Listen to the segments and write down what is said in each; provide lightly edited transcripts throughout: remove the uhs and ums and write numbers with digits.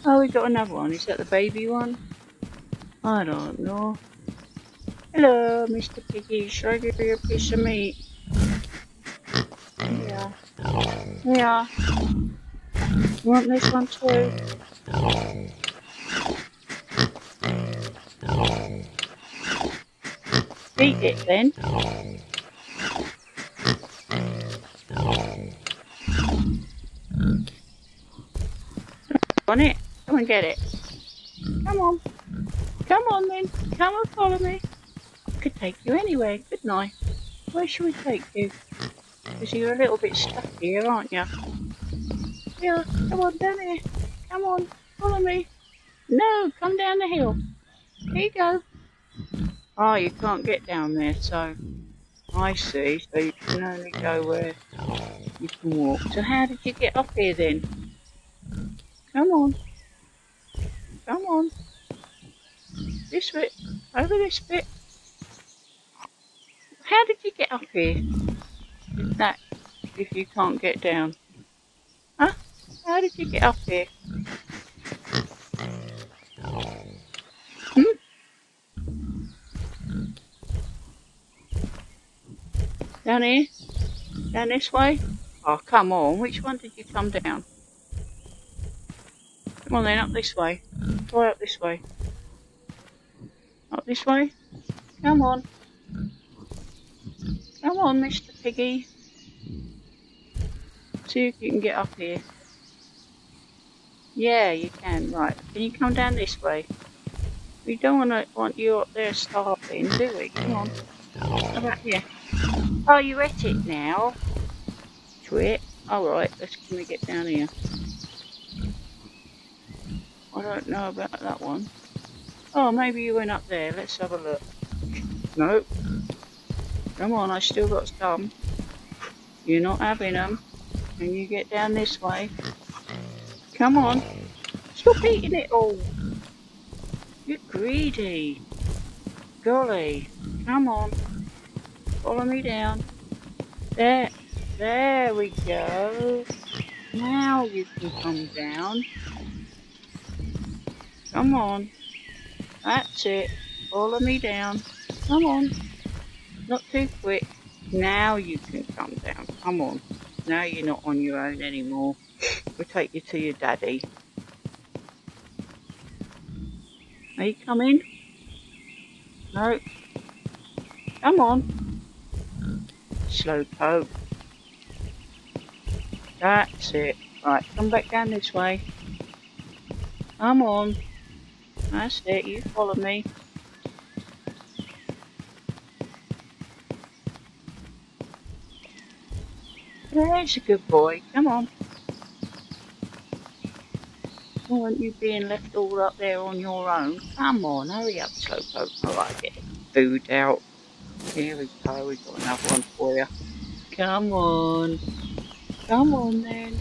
Oh, we got another one. Is that the baby one? I don't know. Hello, Mr. Piggy. Should I give you a piece of meat? Yeah. Yeah. You want this one too? Eat it then. Want it? Come and get it. Come on. Come on then. Come and follow me. I could take you anywhere, couldn't I? Where should we take you? Because you're a little bit stuck here, aren't you? Yeah, come on down here. Come on, follow me. No, come down the hill. Here you go. Oh, you can't get down there, so I see. So you can only go where you can walk. So how did you get up here then? Come on. Come on. This bit. Over this bit. How did you get up here? Is that if you can't get down? Huh? How did you get up here? Hmm? Down here? Down this way? Oh, come on. Which one did you come down? Come on then, up this way. Try up this way. Up this way? Come on. Come on, Mr. Piggy. See if you can get up here. Yeah, you can. Right. Can you come down this way? We don't want you up there starving, do we? Come on. How about here? Oh, you ate it now. Twit. Alright, can we get down here? I don't know about that one. Oh, maybe you went up there. Let's have a look. Nope. Come on, I still got some. You're not having them. Can you get down this way? Come on. Stop eating it all. You're greedy. Golly. Come on. Follow me down. There. There we go. Now you can come down. Come on. That's it. Follow me down. Come on. Not too quick. Now you can come down. Come on. Now you're not on your own anymore. We'll take you to your daddy. Are you coming? No. Come on. Slowpoke. That's it. Right, come back down this way. Come on. That's it. You follow me. There's a good boy. Come on. I want you being left all up there on your own. Come on, hurry up, Slowpoke. Alright, get food out. Here we go. We've got another one for you. Come on. Come on then.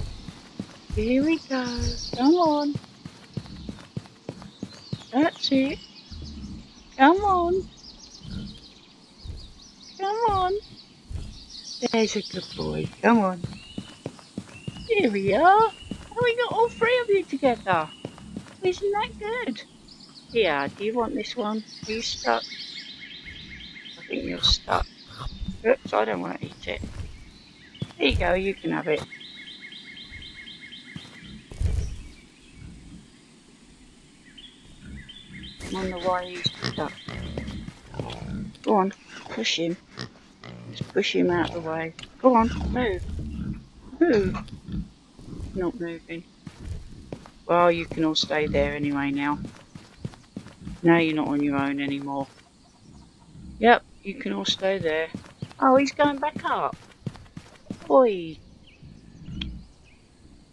Here we go. Come on. That's it. Come on. Come on. There's a good boy. Come on. Here we are. And we got all three of you together. Isn't that good? Here, do you want this one? Are you stuck? I think you're stuck. Oops, I don't want to eat it. There you go, you can have it. I wonder why he's stuck. Go on, push him. Just push him out of the way. Go on, move. Move. Not moving. Well, you can all stay there anyway now. Now you're not on your own anymore. Yep, you can all stay there. Oh, he's going back up. Oi.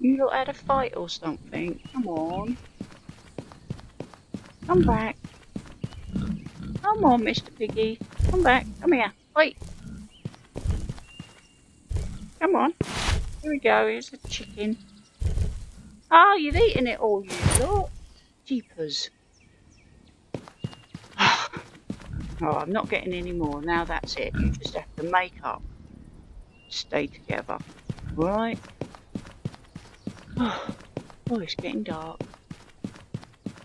You lot had a fight or something. Come on. Come back. Come on, Mr. Piggy. Come back. Come here. Wait. Come on. Here we go. Here's the chicken. Oh, you've eaten it all, you lot. Jeepers. Oh, I'm not getting any more. Now that's it. You just have to make up. Stay together. Right? Oh, it's getting dark.